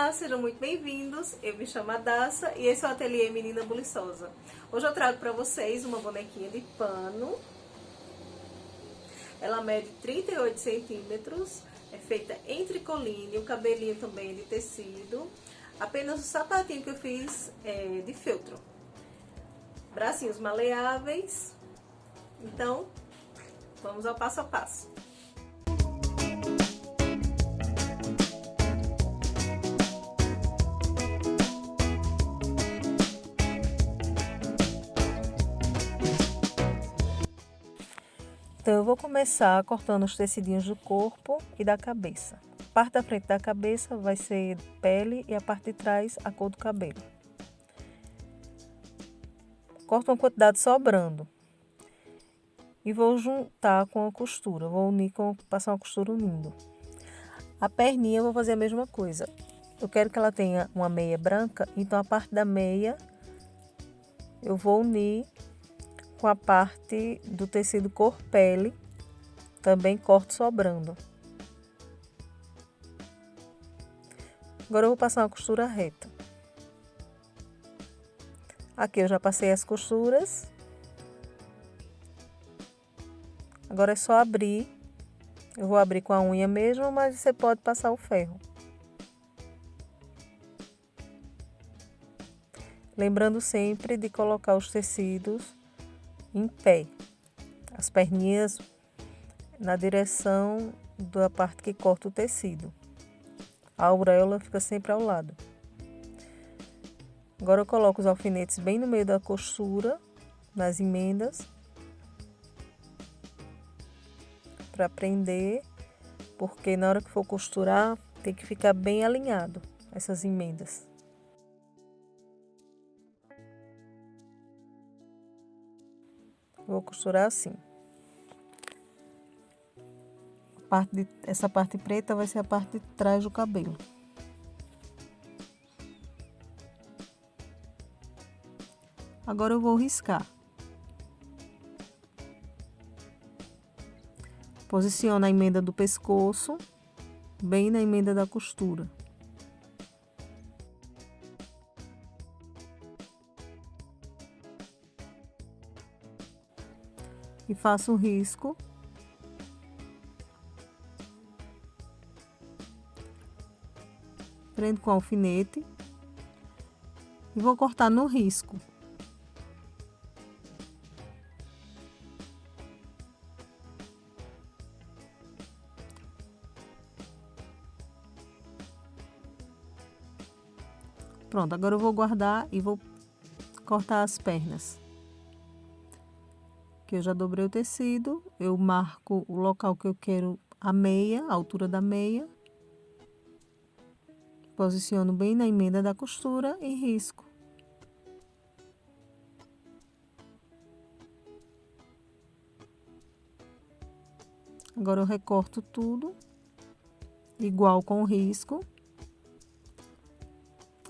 Olá, sejam muito bem-vindos. Eu me chamo Adassa e esse é o Ateliê Menina Buliçosa. Hoje eu trago para vocês uma bonequinha de pano. Ela mede 38 centímetros, é feita em tricoline, o cabelinho também é de tecido. Apenas o sapatinho que eu fiz é de feltro. Bracinhos maleáveis. Então, vamos ao passo a passo. Então, eu vou começar cortando os tecidinhos do corpo e da cabeça. A parte da frente da cabeça vai ser pele e a parte de trás a cor do cabelo. Corto uma quantidade sobrando. E vou juntar com a costura, vou unir passar uma costura unindo. A perninha eu vou fazer a mesma coisa. Eu quero que ela tenha uma meia branca, então a parte da meia eu vou unir com a parte do tecido cor pele, também corto sobrando. Agora eu vou passar uma costura reta. Aqui eu já passei as costuras. Agora é só abrir. Eu vou abrir com a unha mesmo, mas você pode passar o ferro. Lembrando sempre de colocar os tecidos em pé, as perninhas na direção da parte que corta o tecido. A auréola fica sempre ao lado. Agora eu coloco os alfinetes bem no meio da costura, nas emendas, para prender, porque na hora que for costurar tem que ficar bem alinhado essas emendas. Vou costurar assim. Essa parte preta vai ser a parte de trás do cabelo. Agora eu vou riscar. Posiciono a emenda do pescoço, bem na emenda da costura. E faço um risco. Prendo com alfinete. E vou cortar no risco. Pronto, agora eu vou guardar e vou cortar as pernas. Que eu já dobrei o tecido, eu marco o local que eu quero a meia, a altura da meia. Posiciono bem na emenda da costura e risco. Agora eu recorto tudo, igual com o risco.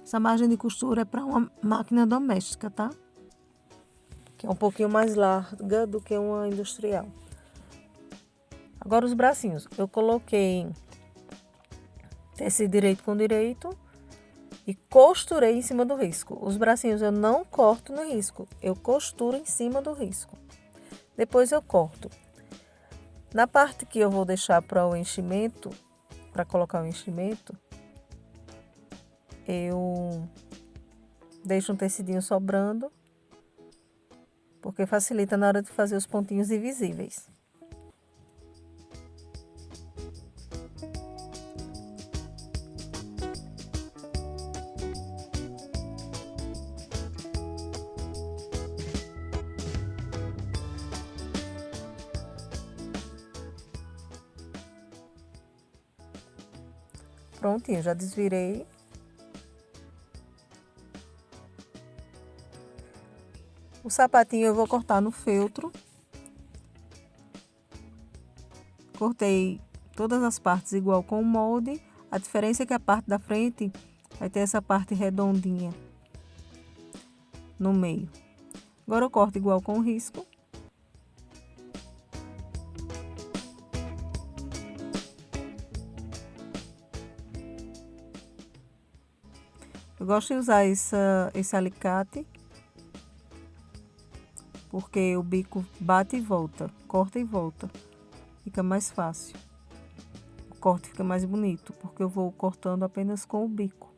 Essa margem de costura é para uma máquina doméstica, tá? Que é um pouquinho mais larga do que uma industrial. Agora os bracinhos, eu coloquei tecido direito com direito e costurei em cima do risco. Os bracinhos eu não corto no risco, eu costuro em cima do risco. Depois eu corto. Na parte que eu vou deixar para o enchimento, para colocar o enchimento, eu deixo um tecidinho sobrando, porque facilita na hora de fazer os pontinhos invisíveis. Prontinho, já desvirei. O sapatinho eu vou cortar no feltro. Cortei todas as partes igual com o molde. A diferença é que a parte da frente vai ter essa parte redondinha no meio. Agora eu corto igual com o risco. Eu gosto de usar esse alicate, porque o bico bate e volta, corta e volta. Fica mais fácil. O corte fica mais bonito, porque eu vou cortando apenas com o bico,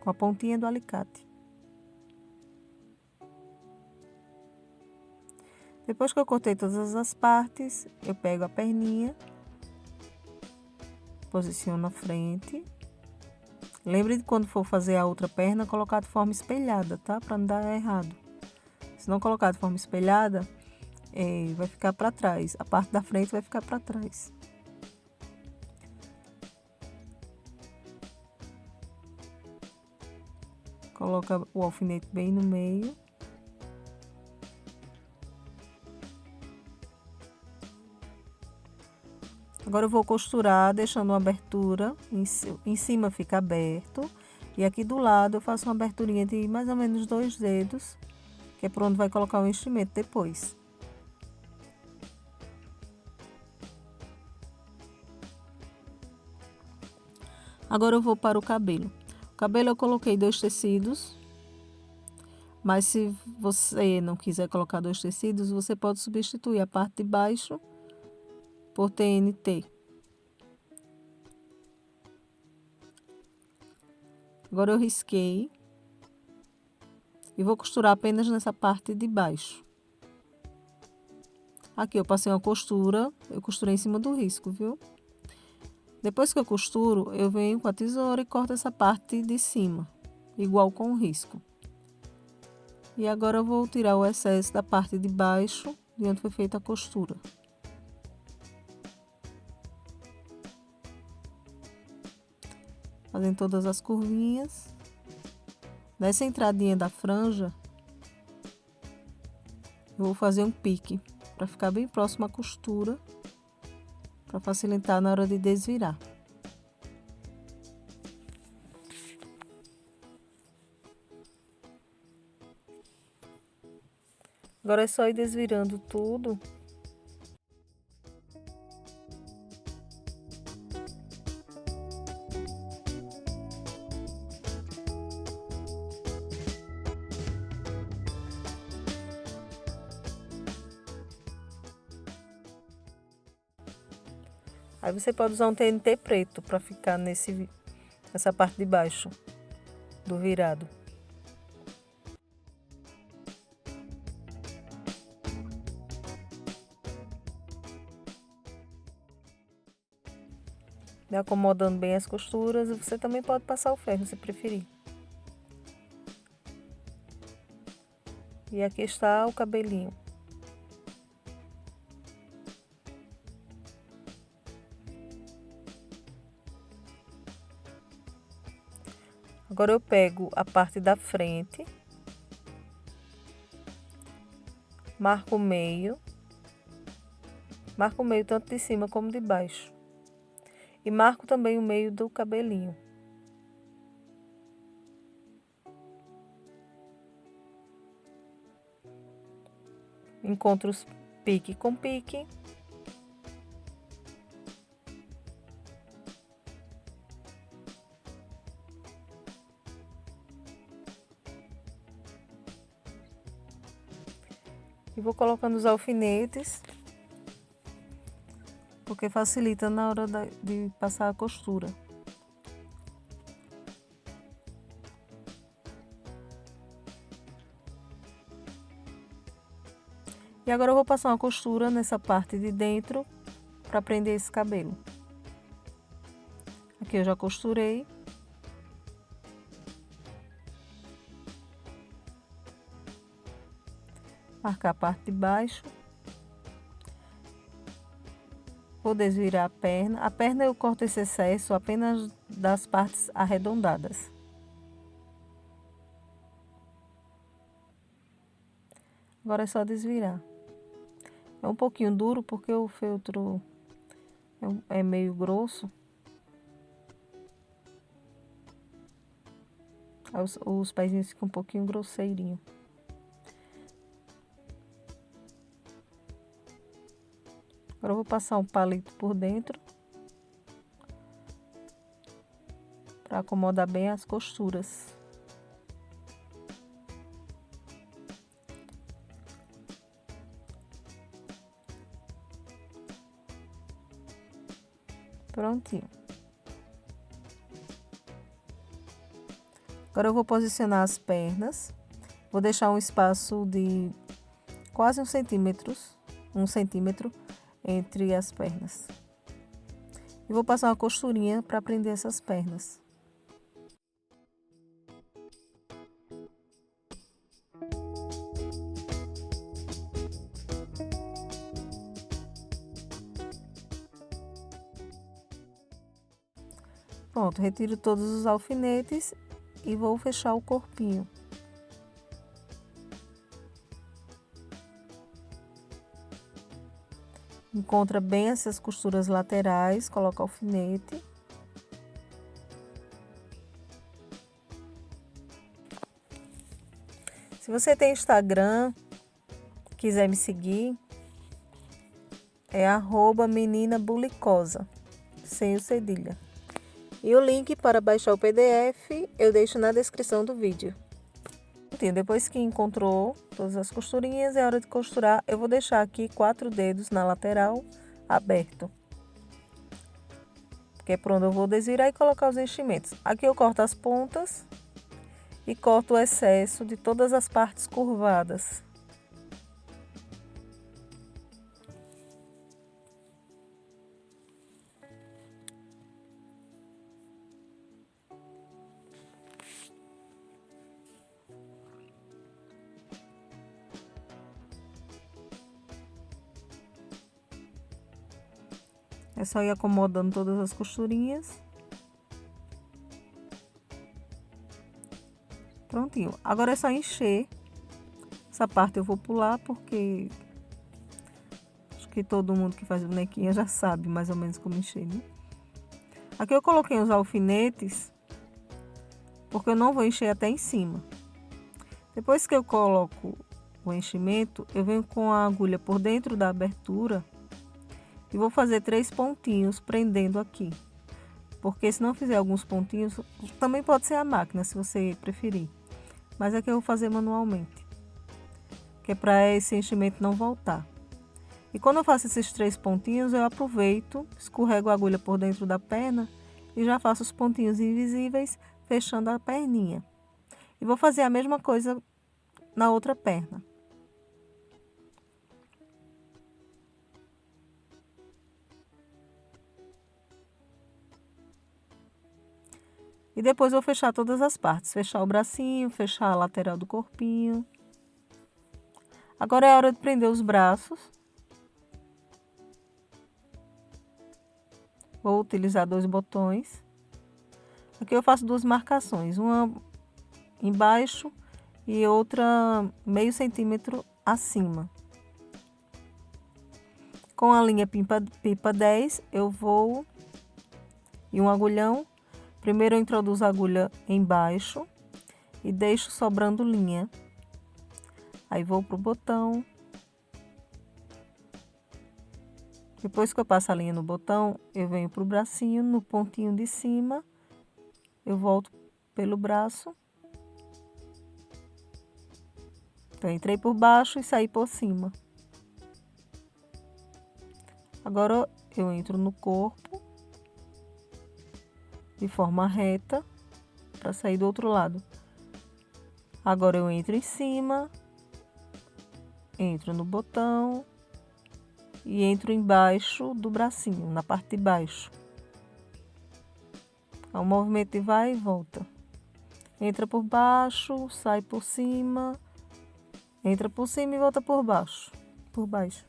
com a pontinha do alicate. Depois que eu cortei todas as partes, eu pego a perninha, posiciono na frente. Lembre de quando for fazer a outra perna, colocar de forma espelhada, tá? Para não dar errado. Se não colocar de forma espelhada, vai ficar para trás. A parte da frente vai ficar para trás. Coloca o alfinete bem no meio. Agora eu vou costurar deixando uma abertura, em cima fica aberto. E aqui do lado eu faço uma aberturinha de mais ou menos 2 dedos, que é por onde vai colocar o enchimento depois. Agora eu vou para o cabelo. O cabelo eu coloquei 2 tecidos, mas se você não quiser colocar 2 tecidos, você pode substituir a parte de baixo por TNT. Agora eu risquei e vou costurar apenas nessa parte de baixo. Aqui eu passei uma costura, eu costurei em cima do risco, viu? Depois que eu costuro, eu venho com a tesoura e corto essa parte de cima, igual com o risco. E agora eu vou tirar o excesso da parte de baixo, de onde foi feita a costura. Fazendo todas as curvinhas. Nessa entradinha da franja, eu vou fazer um pique, para ficar bem próximo à costura, para facilitar na hora de desvirar. Agora é só ir desvirando tudo. Aí você pode usar um TNT preto para ficar nessa parte de baixo do virado. Vai acomodando bem as costuras, e você também pode passar o ferro, se preferir. E aqui está o cabelinho. Agora eu pego a parte da frente, marco o meio tanto de cima como de baixo. E marco também o meio do cabelinho. Encontro os pique com pique. E vou colocando os alfinetes, porque facilita na hora de passar a costura. E agora eu vou passar uma costura nessa parte de dentro para prender esse cabelo. Aqui eu já costurei. Marcar a parte de baixo. Vou desvirar a perna. A perna eu corto esse excesso apenas das partes arredondadas. Agora é só desvirar. É um pouquinho duro porque o feltro é meio grosso. Aí os pezinhos ficam um pouquinho grosseirinho. Agora eu vou passar um palito por dentro para acomodar bem as costuras. Prontinho. Agora eu vou posicionar as pernas. Vou deixar um espaço de quase 1 centímetro entre as pernas. E vou passar uma costurinha para prender essas pernas. Pronto, retiro todos os alfinetes e vou fechar o corpinho. Encontra bem essas costuras laterais, coloca alfinete. Se você tem Instagram, quiser me seguir, é @meninabulicosa, sem o cedilha. E o link para baixar o PDF eu deixo na descrição do vídeo. Depois que encontrou todas as costurinhas, é hora de costurar. Eu vou deixar aqui 4 dedos na lateral aberto, que é por onde eu vou desvirar e colocar os enchimentos. Aqui eu corto as pontas e corto o excesso de todas as partes curvadas. É só ir acomodando todas as costurinhas. Prontinho. Agora é só encher. Essa parte eu vou pular porque acho que todo mundo que faz bonequinha já sabe mais ou menos como encher, né? Aqui eu coloquei os alfinetes porque eu não vou encher até em cima. Depois que eu coloco o enchimento, eu venho com a agulha por dentro da abertura e vou fazer 3 pontinhos prendendo aqui. Porque se não fizer alguns pontinhos, também pode ser a máquina, se você preferir. Mas aqui eu vou fazer manualmente, que é para esse enchimento não voltar. E quando eu faço esses 3 pontinhos, eu aproveito, escorrego a agulha por dentro da perna e já faço os pontinhos invisíveis, fechando a perninha. E vou fazer a mesma coisa na outra perna. E depois vou fechar todas as partes, fechar o bracinho, fechar a lateral do corpinho. Agora é hora de prender os braços. Vou utilizar 2 botões. Aqui eu faço 2 marcações, uma embaixo e outra meio centímetro acima. Com a linha pipa 10, eu vou e um agulhão. Primeiro eu introduzo a agulha embaixo e deixo sobrando linha. Aí vou pro botão. Depois que eu passo a linha no botão, eu venho pro bracinho, no pontinho de cima, eu volto pelo braço. Então, entrei por baixo e saí por cima. Agora eu entro no corpo de forma reta para sair do outro lado. Agora eu entro em cima, entro no botão e entro embaixo do bracinho, na parte de baixo. É um movimento de vai e volta. Entra por baixo, sai por cima, entra por cima e volta por baixo, por baixo.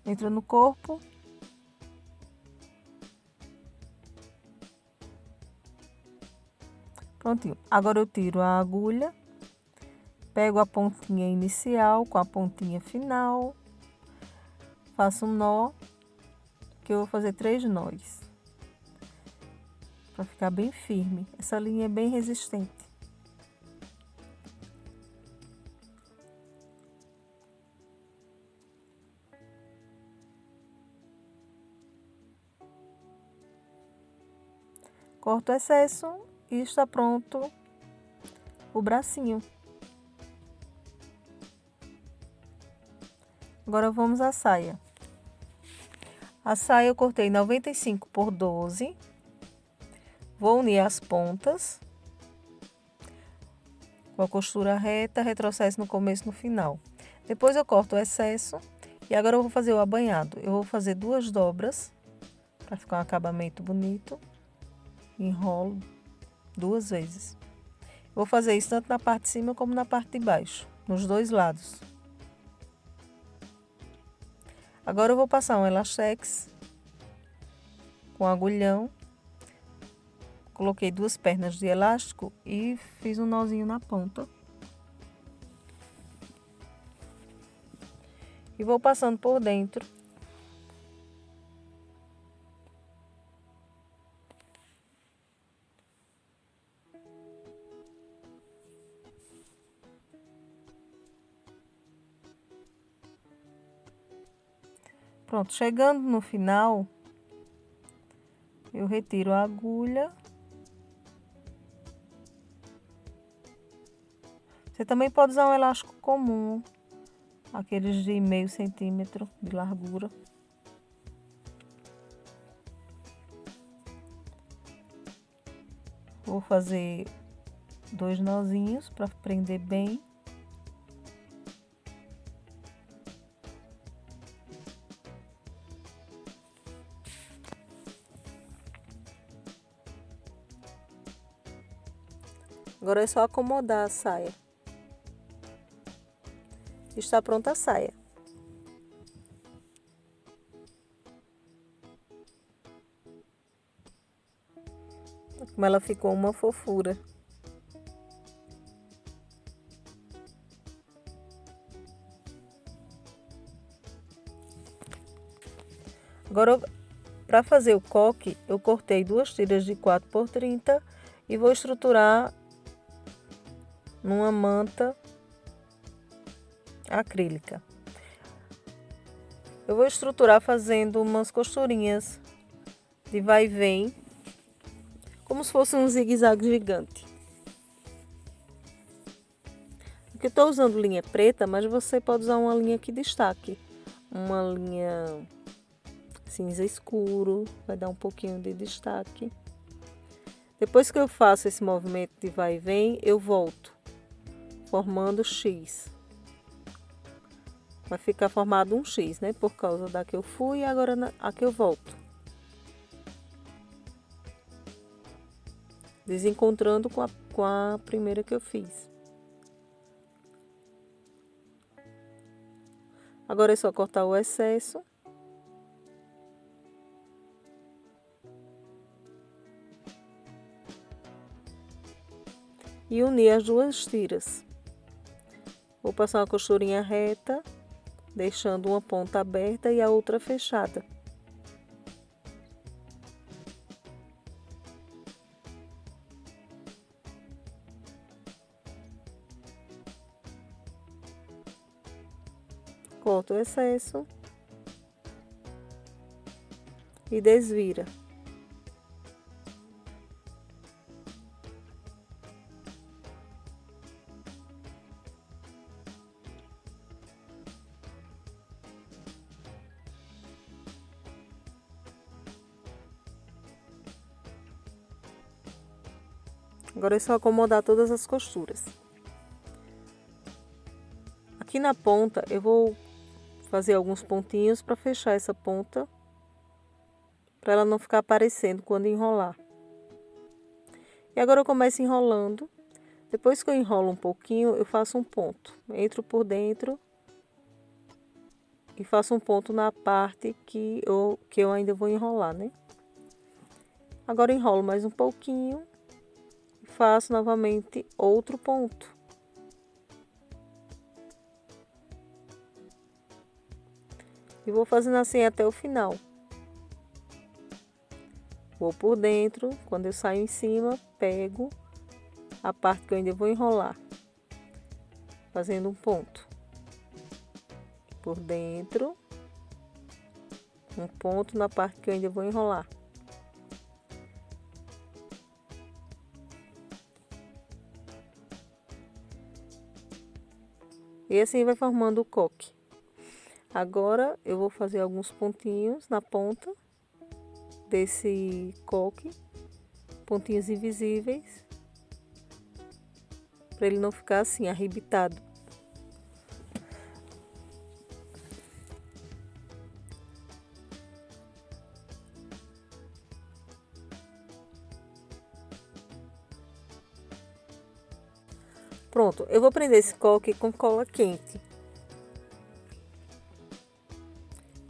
Entra no corpo. Prontinho. Agora eu tiro a agulha, pego a pontinha inicial com a pontinha final, faço um nó, que eu vou fazer 3 nós, para ficar bem firme. Essa linha é bem resistente. Corto o excesso e está pronto o bracinho. Agora vamos à saia. A saia eu cortei 95 por 12. Vou unir as pontas com a costura reta, retrocesso no começo e no final. Depois eu corto o excesso e agora eu vou fazer o abanhado. Eu vou fazer 2 dobras para ficar um acabamento bonito. Enrolo 2 vezes. Vou fazer isso tanto na parte de cima como na parte de baixo, nos 2 lados. Agora eu vou passar um elastex com agulhão. Coloquei 2 pernas de elástico e fiz um nozinho na ponta. E vou passando por dentro. Pronto, chegando no final, eu retiro a agulha. Você também pode usar um elástico comum, aqueles de meio centímetro de largura. Vou fazer 2 nozinhos para prender bem. Agora é só acomodar a saia. Está pronta a saia. Como ela ficou uma fofura. Agora, para fazer o coque, eu cortei 2 tiras de 4 por 30 e vou estruturar numa manta acrílica. Eu vou estruturar fazendo umas costurinhas de vai e vem, como se fosse um zigue-zague gigante. Aqui eu estou usando linha preta, mas você pode usar uma linha que destaque. Uma linha cinza escuro, vai dar um pouquinho de destaque. Depois que eu faço esse movimento de vai e vem, eu volto, formando X. Vai ficar formado um X, né? Por causa da que eu fui e agora a que eu volto. Desencontrando com a primeira que eu fiz. Agora é só cortar o excesso. E unir as 2 tiras. Vou passar uma costurinha reta, deixando uma ponta aberta e a outra fechada. Corto o excesso e desvira. Agora é só acomodar todas as costuras. Aqui na ponta eu vou fazer alguns pontinhos para fechar essa ponta, para ela não ficar aparecendo quando enrolar. E agora eu começo enrolando. Depois que eu enrolo um pouquinho, eu faço um ponto. Entro por dentro e faço um ponto na parte que eu ainda vou enrolar, né? Agora eu enrolo mais um pouquinho e faço novamente outro ponto. E vou fazendo assim até o final. Vou por dentro, quando eu saio em cima, pego a parte que eu ainda vou enrolar, fazendo um ponto. Por dentro, um ponto na parte que eu ainda vou enrolar. E assim vai formando o coque. Agora eu vou fazer alguns pontinhos na ponta desse coque, pontinhos invisíveis, para ele não ficar assim arrebitado. Pronto, eu vou prender esse coque com cola quente.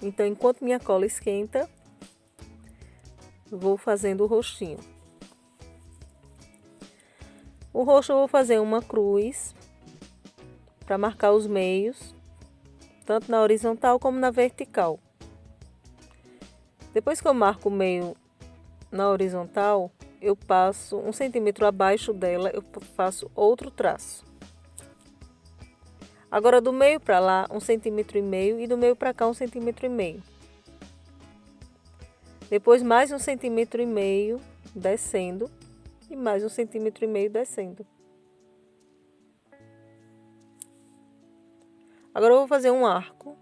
Então, enquanto minha cola esquenta, eu vou fazendo o rostinho. O rosto eu vou fazer uma cruz para marcar os meios, tanto na horizontal como na vertical. Depois que eu marco o meio na horizontal, eu passo 1 centímetro abaixo dela, eu faço outro traço. Agora do meio para lá, 1,5 centímetro e do meio para cá, 1,5 centímetro. Depois mais 1,5 centímetro descendo e mais 1,5 centímetro descendo. Agora eu vou fazer um arco,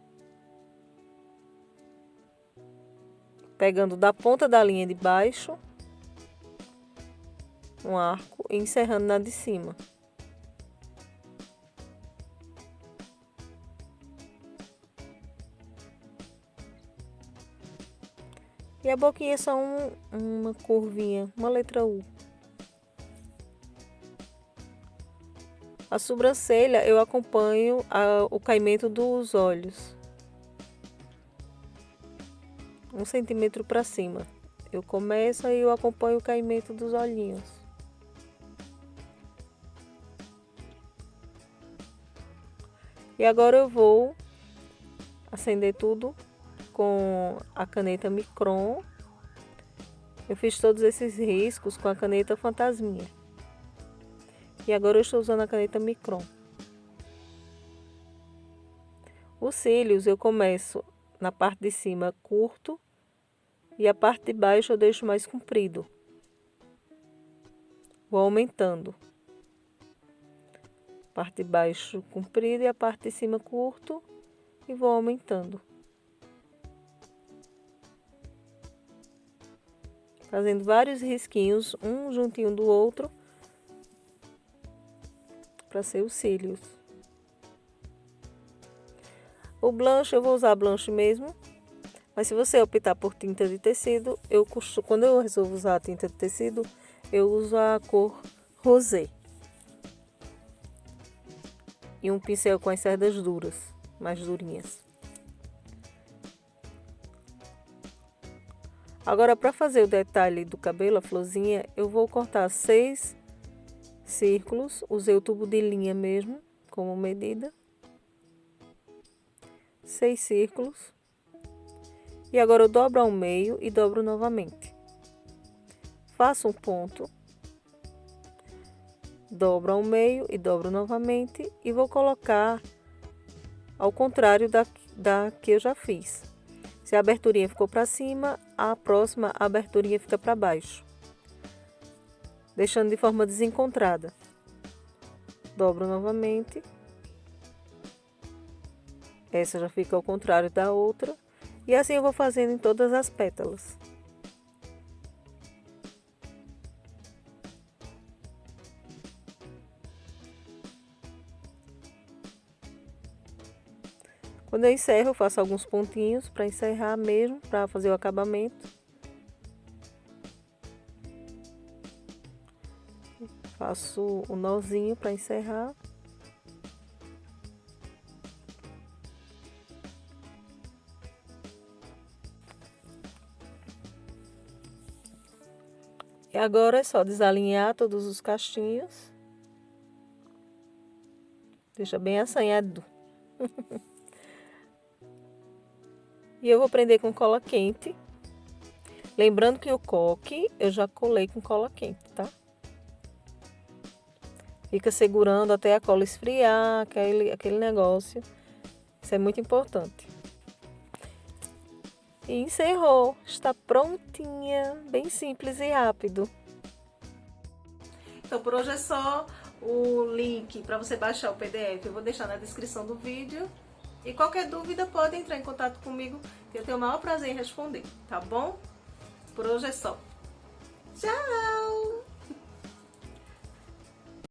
pegando da ponta da linha de baixo, um arco e encerrando na de cima. E a boquinha é só uma curvinha, uma letra U. A sobrancelha eu acompanho o caimento dos olhos. 1 centímetro para cima. Eu começo e eu acompanho o caimento dos olhinhos. E agora eu vou acender tudo com a caneta Micron. Eu fiz todos esses riscos com a caneta Fantasminha. E agora eu estou usando a caneta Micron. Os cílios eu começo na parte de cima curto e a parte de baixo eu deixo mais comprido. Vou aumentando. Parte de baixo comprido e a parte de cima curto e vou aumentando. Fazendo vários risquinhos, um juntinho do outro, para ser os cílios. O blush eu vou usar blush mesmo, mas se você optar por tinta de tecido, quando eu resolvo usar a tinta de tecido, eu uso a cor rosé. E um pincel com as cerdas duras, mais durinhas. Agora, para fazer o detalhe do cabelo, a florzinha, eu vou cortar 6 círculos. Usei o tubo de linha mesmo, como medida. 6 círculos. E agora eu dobro ao meio e dobro novamente. Faço um ponto. Dobro ao meio e dobro novamente. E vou colocar ao contrário da que eu já fiz. Se a aberturinha ficou para cima, a próxima aberturinha fica para baixo, deixando de forma desencontrada. Dobro novamente. Essa já fica ao contrário da outra. E assim eu vou fazendo em todas as pétalas. Quando eu encerro, eu faço alguns pontinhos para encerrar mesmo, para fazer o acabamento. Faço o nozinho para encerrar. E agora é só desalinhar todos os cachinhos. Deixa bem assanhado. E eu vou prender com cola quente. Lembrando que o coque eu já colei com cola quente, tá? Fica segurando até a cola esfriar, aquele negócio. Isso é muito importante. E encerrou. Está prontinha. Bem simples e rápido. Então, por hoje é só. O link para você baixar o PDF eu vou deixar na descrição do vídeo. E qualquer dúvida pode entrar em contato comigo, que eu tenho o maior prazer em responder, tá bom? Por hoje é só. Tchau!